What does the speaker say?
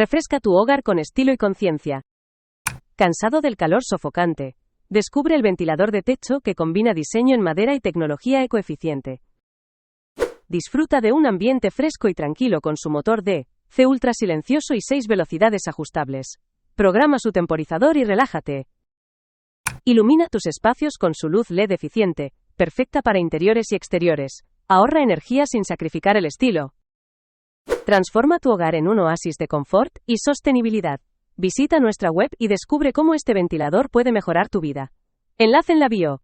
Refresca tu hogar con estilo y conciencia. ¿Cansado del calor sofocante? Descubre el ventilador de techo que combina diseño en madera y tecnología ecoeficiente. Disfruta de un ambiente fresco y tranquilo con su motor DC ultra silencioso y 6 velocidades ajustables. Programa su temporizador y relájate. Ilumina tus espacios con su luz LED eficiente, perfecta para interiores y exteriores. Ahorra energía sin sacrificar el estilo. Transforma tu hogar en un oasis de confort y sostenibilidad. Visita nuestra web y descubre cómo este ventilador puede mejorar tu vida. Enlace en la bio.